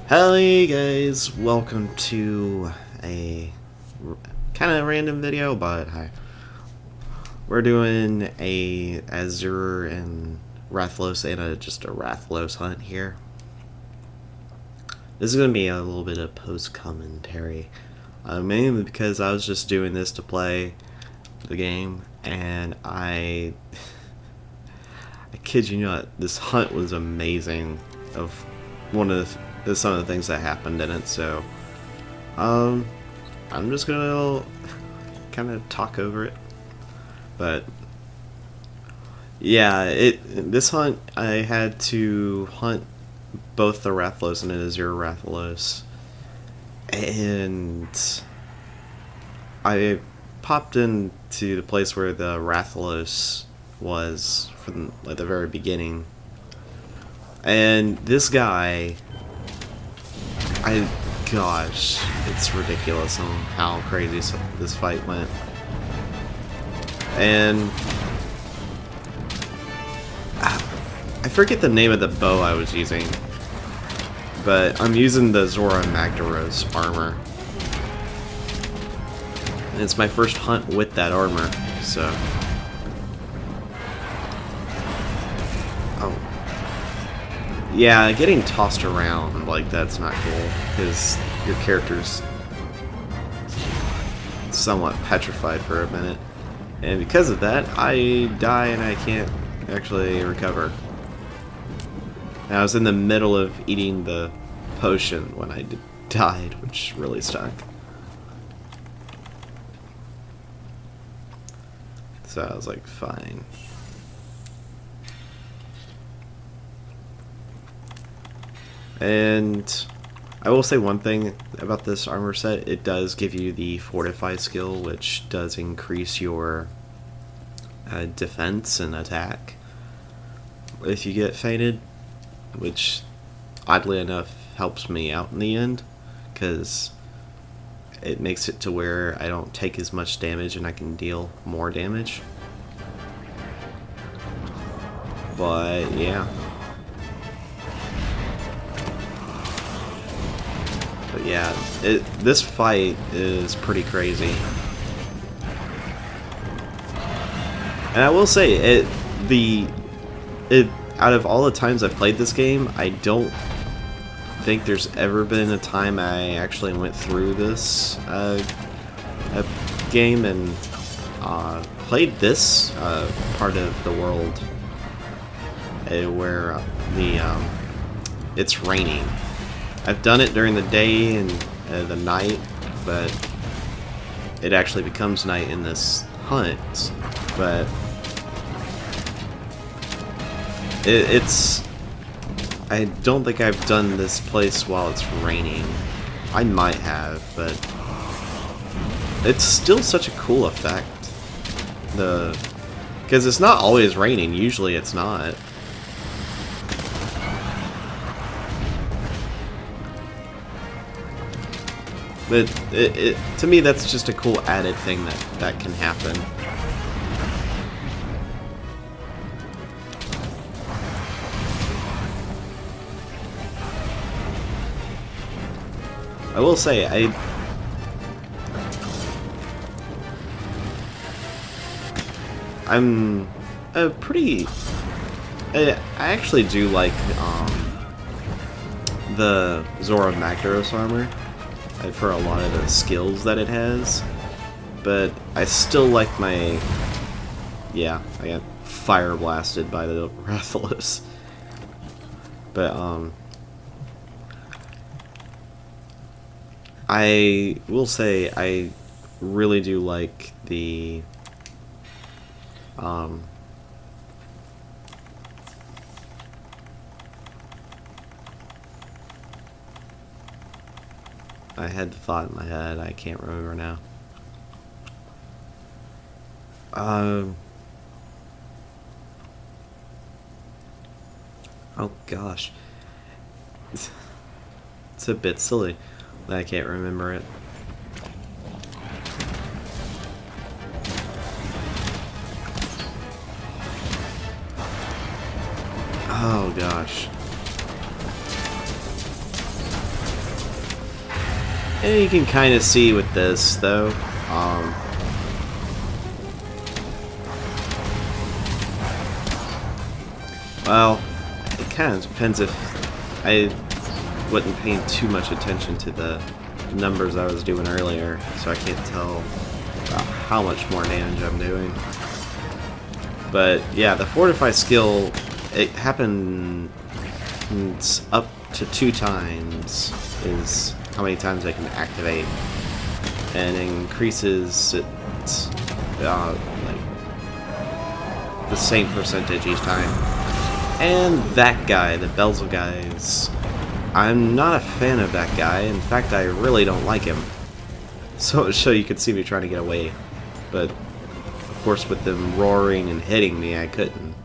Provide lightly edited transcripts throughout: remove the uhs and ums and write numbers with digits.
Hey guys, welcome to a kind of random video, but hi. We're doing a Azure and Rathalos and just a Rathalos hunt here. This is going to be a little bit of post-commentary, mainly because I was just doing this to play the game, and I kid you not, this hunt was amazing. Of one of some of the things that happened in it, so I'm just gonna kind of talk over it. But yeah, this hunt I had to hunt both the Rathalos and the Azure Rathalos, and I popped into the place where the Rathalos was from like the very beginning, and this guy, gosh, it's ridiculous on how crazy this fight went. And I forget the name of the bow I was using, but I'm using the Azure Rathalos armor. And it's my first hunt with that armor, so. Oh. Yeah, getting tossed around like that's not cool, because your character's somewhat petrified for a minute. And because of that, I die and I can't actually recover. And I was in the middle of eating the potion when I died, which really stunk. So I was like, fine. And I will say one thing about this armor set: it does give you the Fortify skill, which does increase your defense and attack if you get fainted, which oddly enough helps me out in the end, because it makes it to where I don't take as much damage and I can deal more damage. But yeah. But yeah, this fight is pretty crazy. And I will say, out of all the times I've played this game, I don't think there's ever been a time I actually went through this game and played this part of the world where it's raining. I've done it during the day and the night, but it actually becomes night in this hunt. But I don't think I've done this place while it's raining. I might have, but it's still such a cool effect. Because it's not always raining. Usually it's not. But to me, that's just a cool added thing that can happen. I will say, I'm a pretty. I actually do like the Azure Rathalos armor for a lot of the skills that it has, but I still like my. Yeah, I got fire blasted by the Rathalos, but I will say I really do like the I had the thought in my head, I can't remember now. Oh gosh. It's a bit silly that I can't remember it. Oh gosh. And you can kind of see with this, though. Well, it kind of depends if I wasn't paying too much attention to the numbers I was doing earlier, so I can't tell how much more damage I'm doing. But yeah, the Fortify skill, it happens up to 2 times is how many times I can activate, and increases it like the same percentage each time. And that guy, the Belzel guys, I'm not a fan of that guy. In fact, I really don't like him. So you could see me trying to get away, but of course with them roaring and hitting me, I couldn't.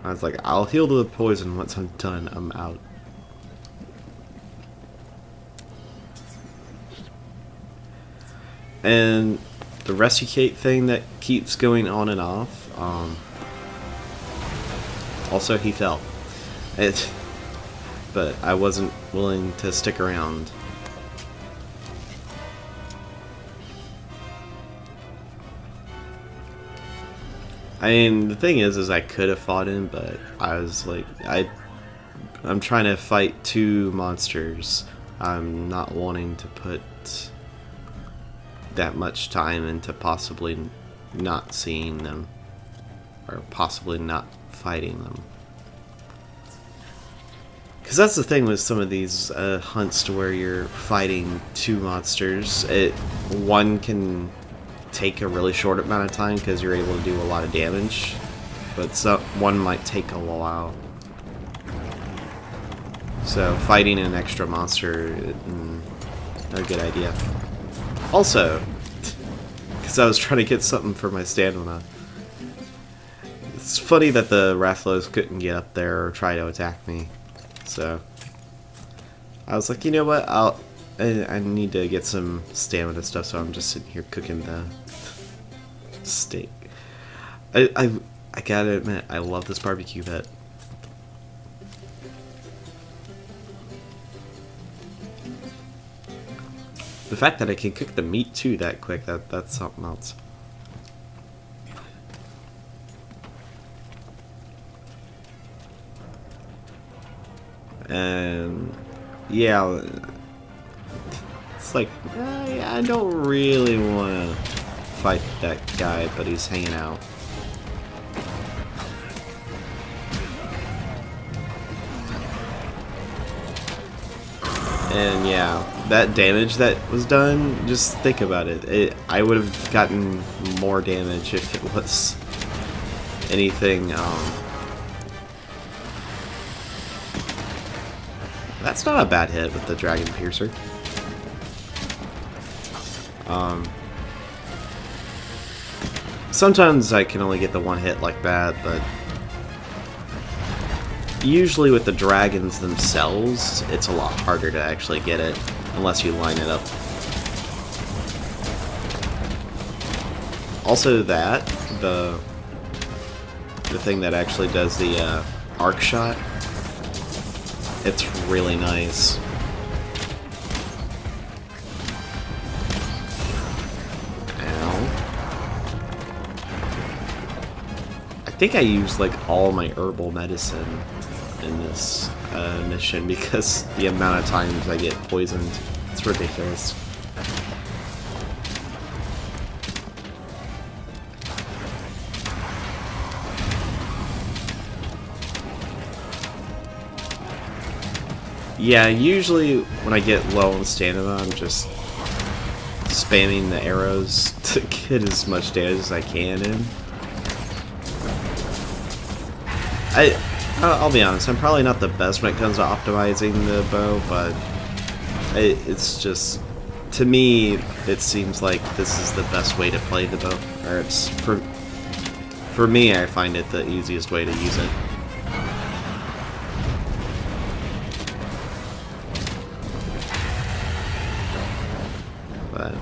I was like, I'll heal the poison once I'm done. I'm out. And the Rescuecate thing that keeps going on and off. Also, he fell. But I wasn't willing to stick around. I mean, the thing is I could have fought him, but I was like, I'm trying to fight 2 monsters. I'm not wanting to put that much time into possibly not seeing them, or possibly not fighting them. Because that's the thing with some of these hunts to where you're fighting 2 monsters. One can take a really short amount of time because you're able to do a lot of damage, but one might take a while. So fighting an extra monster, not a good idea. Also, because I was trying to get something for my stamina, it's funny that the Rathalos couldn't get up there or try to attack me. So I was like, you know what? I need to get some stamina stuff, so I'm just sitting here cooking the steak. I gotta admit, I love this barbecue pit. The fact that I can cook the meat too that quick, that's something else. And yeah, it's like, yeah, I don't really want to fight that guy, but he's hanging out. And yeah, that damage that was done, just think about it. I would have gotten more damage if it was anything. That's not a bad hit with the Dragon Piercer. Sometimes I can only get the one hit like that, but usually with the dragons themselves, it's a lot harder to actually get it, unless you line it up. Also that, the thing that actually does the arc shot, it's really nice. I think I used like all my herbal medicine in this mission because the amount of times I get poisoned, it's ridiculous. Yeah, usually when I get low on stamina, I'm just spamming the arrows to get as much damage as I can in. I'll be honest, I'm probably not the best when it comes to optimizing the bow, but it's just, to me, it seems like this is the best way to play the bow. Or it's, for me, I find it the easiest way to use it. But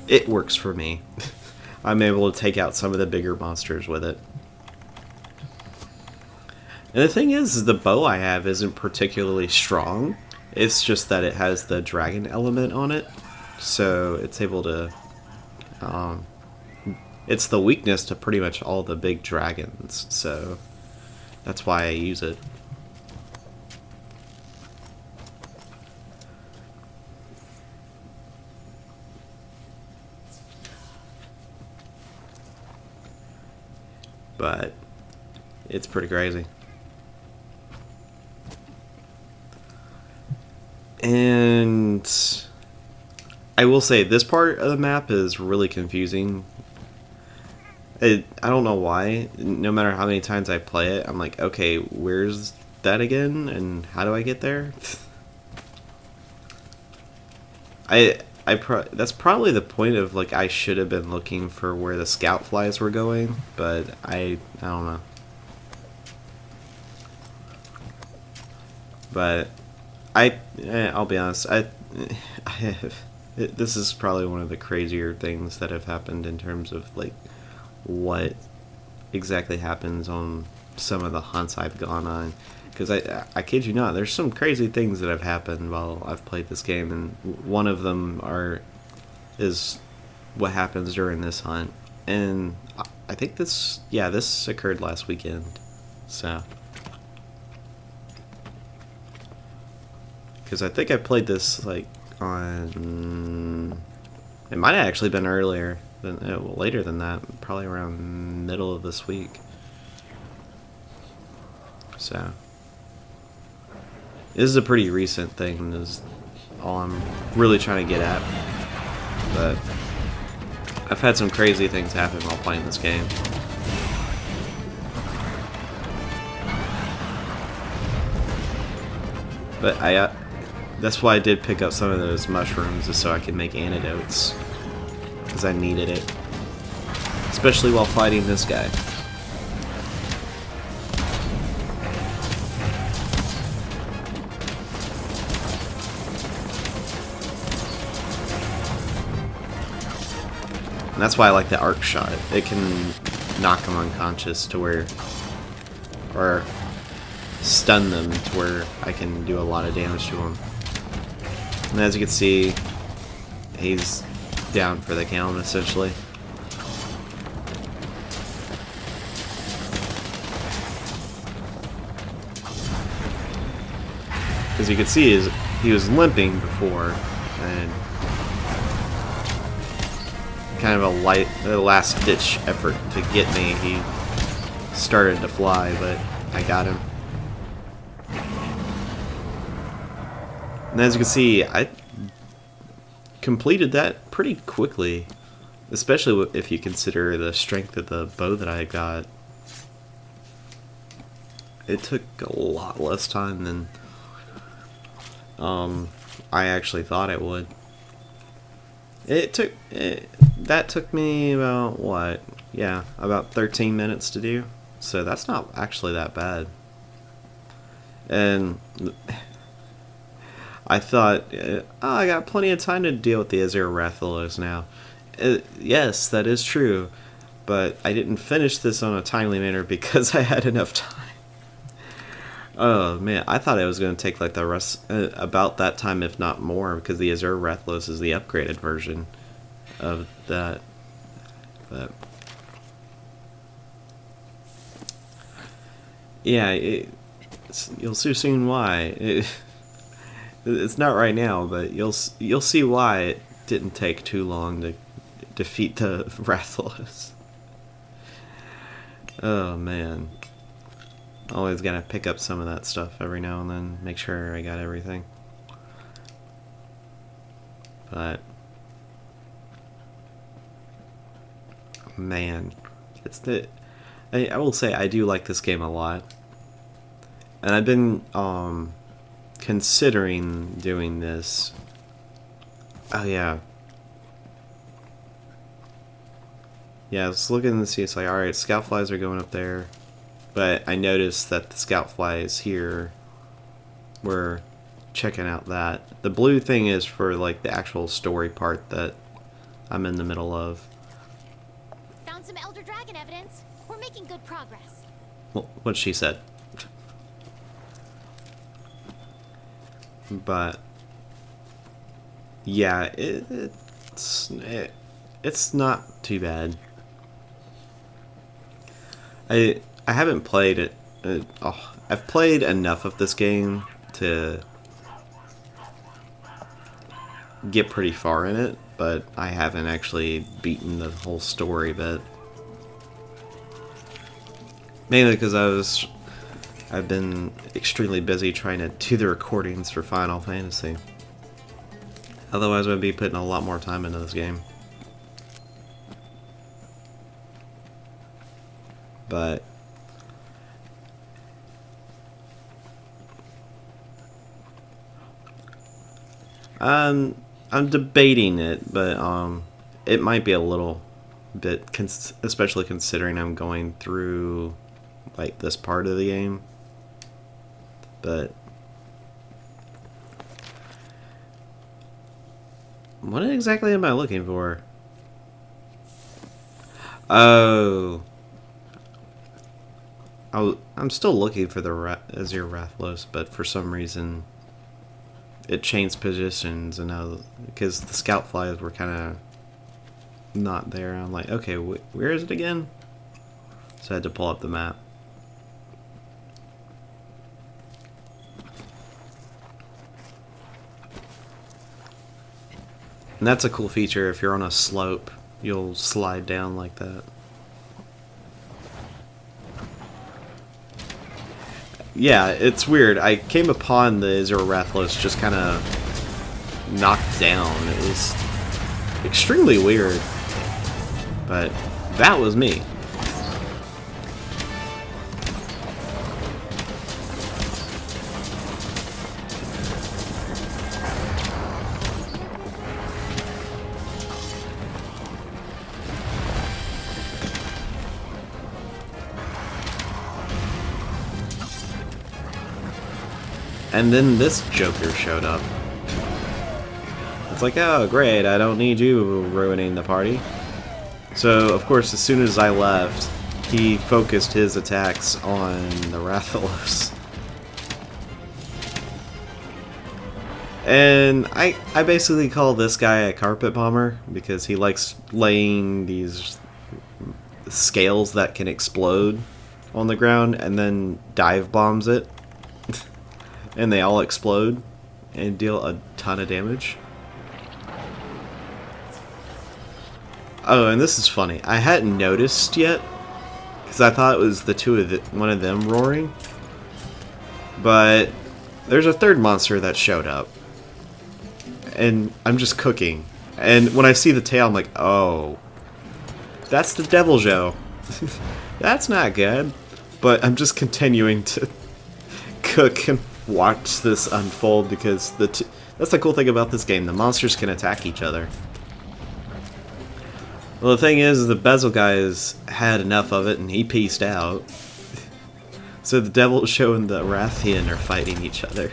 it works for me. I'm able to take out some of the bigger monsters with it. And the thing is the bow I have isn't particularly strong. It's just that it has the dragon element on it, so it's able to. It's the weakness to pretty much all the big dragons, so that's why I use it. But it's pretty crazy. And I will say this part of the map is really confusing. I don't know why. No matter how many times I play it, I'm like, okay, where's that again? And how do I get there? That's probably the point of, like, I should have been looking for where the scout flies were going, but I don't know. But I'll be honest, this is probably one of the crazier things that have happened in terms of, like, what exactly happens on some of the hunts I've gone on. Because I kid you not, there's some crazy things that have happened while I've played this game, and one of them is what happens during this hunt. And I think this occurred last weekend. So, because I think I played this like on. It might have actually been earlier than later than that, probably around middle of this week. So. This is a pretty recent thing, is all I'm really trying to get at. But I've had some crazy things happen while playing this game. But that's why I did pick up some of those mushrooms, is so I could make antidotes. Because I needed it. Especially while fighting this guy. And that's why I like the arc shot. It can knock them unconscious to where, or stun them to where I can do a lot of damage to them. And as you can see, he's down for the count essentially. As you can see, he was limping before, and kind of a last-ditch effort to get me. He started to fly, but I got him. And as you can see, I completed that pretty quickly, especially if you consider the strength of the bow that I got. It took a lot less time than I actually thought it would. That took me about, what? Yeah, about 13 minutes to do. So that's not actually that bad. And I thought, oh, I got plenty of time to deal with the Azure Rathalos now. Yes, that is true. But I didn't finish this on a timely manner because I had enough time. Oh man, I thought it was going to take like the rest, about that time, if not more, because the Azure Rathalos is the upgraded version of that. But yeah, you'll see soon why. It's not right now, but you'll see why it didn't take too long to defeat the Rathalos. Oh man. Always gotta pick up some of that stuff every now and then, make sure I got everything. But man, I will say I do like this game a lot, and I've been considering doing this. Oh yeah. Yeah, I was looking to see, it's like, alright, scout flies are going up there. But I noticed that the scout flies here were checking out that. The blue thing is for like the actual story part that I'm in the middle of. Found some Elder Dragon evidence. We're making good progress. Well, what she said. But yeah, it's not too bad. I haven't played it. I've played enough of this game to get pretty far in it, but I haven't actually beaten the whole story bit. Mainly because I've been extremely busy trying to do the recordings for Final Fantasy. Otherwise, I'd be putting a lot more time into this game. But I'm debating it, but it might be a little bit, especially considering I'm going through like this part of the game. But what exactly am I looking for? Oh, I'm still looking for the Azure Rathalos, but for some reason it changed positions, and because the scout flies were kind of not there, I'm like, okay, where is it again? So I had to pull up the map. And that's a cool feature. If you're on a slope, you'll slide down like that. Yeah, it's weird. I came upon the Azure Rathalos just kind of knocked down. It was extremely weird. But that was me. And then this Joker showed up. It's like, oh great, I don't need you ruining the party. So, of course, as soon as I left, he focused his attacks on the Rathalos. And I basically call this guy a carpet bomber, because he likes laying these scales that can explode on the ground and then dive bombs it. And they all explode and deal a ton of damage. Oh, and this is funny. I hadn't noticed yet, because I thought it was one of them roaring. But there's a third monster that showed up. And I'm just cooking. And when I see the tail, I'm like, oh, that's the Devil Joe. That's not good. But I'm just continuing to cook and watch this unfold, because that's the cool thing about this game. The monsters can attack each other. Well, the thing is, the Bezel guys had enough of it and he peaced out. So the Devil Joe and the Rathian are fighting each other.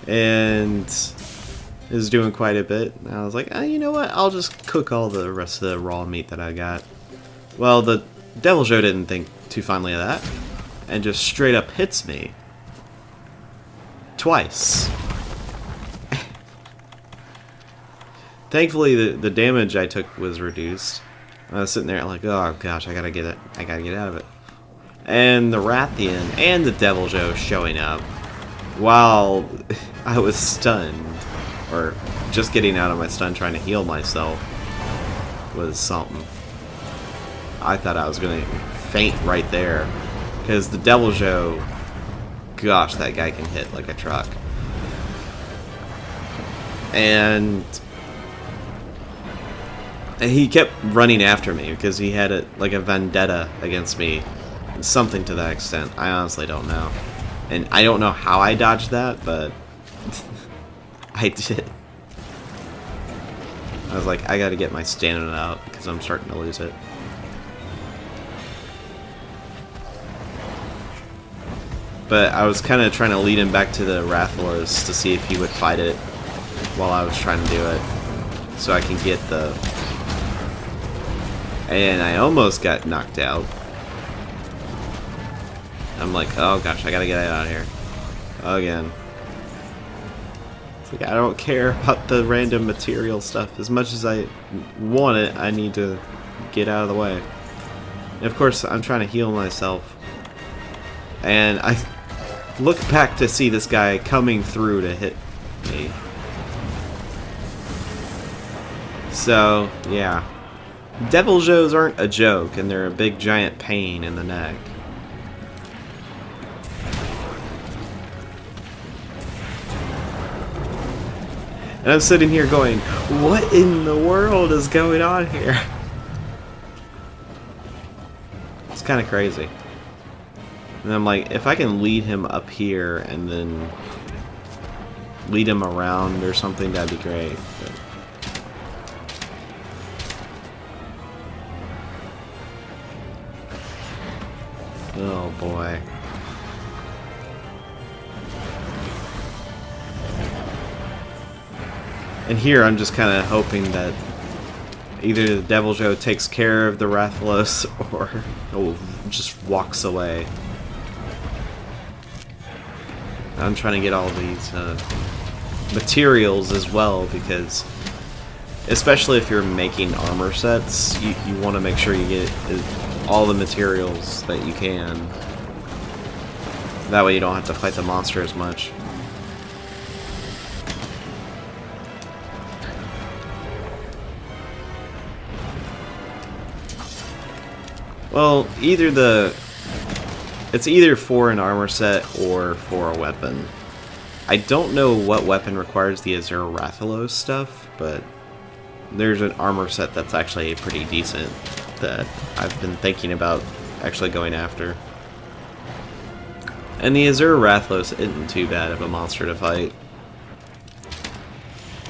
And is doing quite a bit. And I was like, you know what? I'll just cook all the rest of the raw meat that I got. Well, the Devil Joe didn't think too fondly of that, and just straight up hits me. Twice. Thankfully, the damage I took was reduced. I was sitting there like, oh gosh, I gotta get out of it. And the Rathian and the Devil Joe showing up while I was stunned, or just getting out of my stun trying to heal myself, was something. I thought I was going to faint right there, because the Devil Joe, gosh, that guy can hit like a truck. And he kept running after me because he had like a vendetta against me, something to that extent. I honestly don't know, and I don't know how I dodged that, but I did. I was like, I got to get my stamina out because I'm starting to lose it. But I was kind of trying to lead him back to the Rathalos to see if he would fight it while I was trying to do it, so I can get the... And I almost got knocked out. I'm like, oh gosh, I gotta get out of here. Again. It's like, I don't care about the random material stuff. As much as I want it, I need to get out of the way. And of course, I'm trying to heal myself. And I look back to see this guy coming through to hit me. So, yeah. Devil Joes aren't a joke, and they're a big giant pain in the neck. And I'm sitting here going, what in the world is going on here? It's kind of crazy. And I'm like, if I can lead him up here and then lead him around or something, that'd be great. But oh boy. And here I'm just kind of hoping that either the Devil Joe takes care of the Rathalos or just walks away. I'm trying to get all these materials as well, because especially if you're making armor sets, you want to make sure you get all the materials that you can. That way you don't have to fight the monster as much. Well, it's either for an armor set or for a weapon. I don't know what weapon requires the Azure Rathalos stuff, but there's an armor set that's actually pretty decent that I've been thinking about actually going after. And the Azure Rathalos isn't too bad of a monster to fight.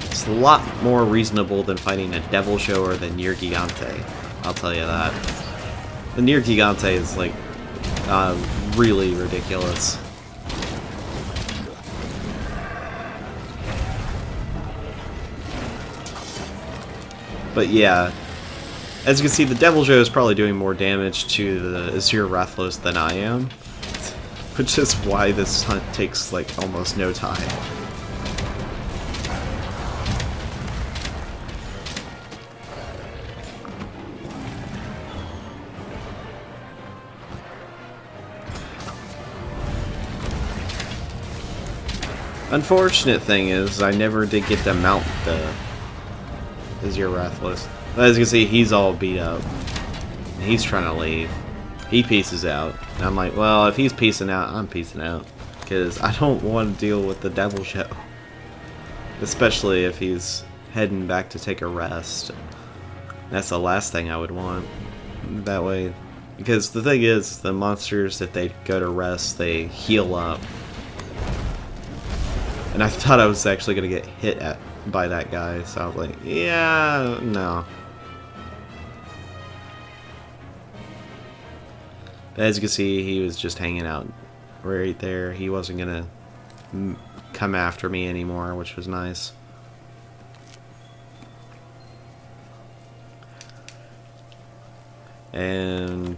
It's a lot more reasonable than fighting a Devil Joe or the Nier Gigante, I'll tell you that. The Nier Gigante is like really ridiculous. But yeah, as you can see, the Devil Joe is probably doing more damage to the Azure Rathalos than I am, which is why this hunt takes like almost no time. Unfortunate thing is, I never did get to mount the Azure Rathalos. As you can see, he's all beat up. He's trying to leave. He pieces out. And I'm like, well, if he's piecing out, I'm piecing out. Because I don't want to deal with the Devil Joe. Especially if he's heading back to take a rest. That's the last thing I would want. That way. Because the thing is, the monsters, if they go to rest, they heal up. And I thought I was actually going to get hit by that guy, so I was like, yeah, no. But as you can see, he was just hanging out right there. He wasn't going to come after me anymore, which was nice. And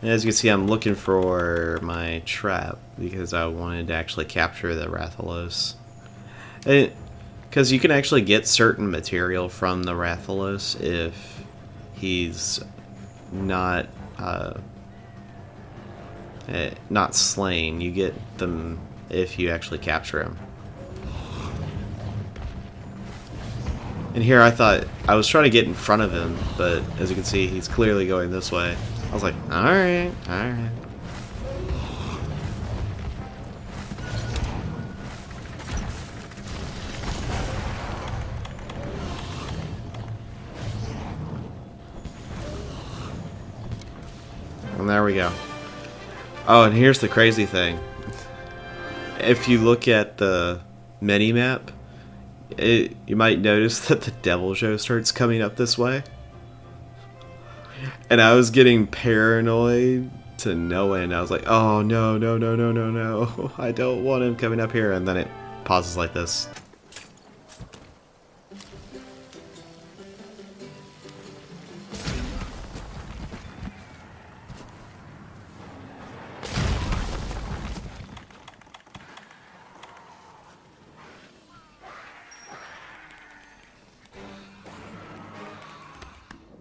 as you can see, I'm looking for my trap because I wanted to actually capture the Rathalos. Because you can actually get certain material from the Rathalos if he's not slain. You get them if you actually capture him. And here I thought I was trying to get in front of him, but as you can see, he's clearly going this way. I was like, alright, alright. And there we go. Oh, and here's the crazy thing. If you look at the mini-map, you might notice that the Devil Joe starts coming up this way. And I was getting paranoid to no end. I was like, oh no, no, no, no, no, no. I don't want him coming up here. And then it pauses like this.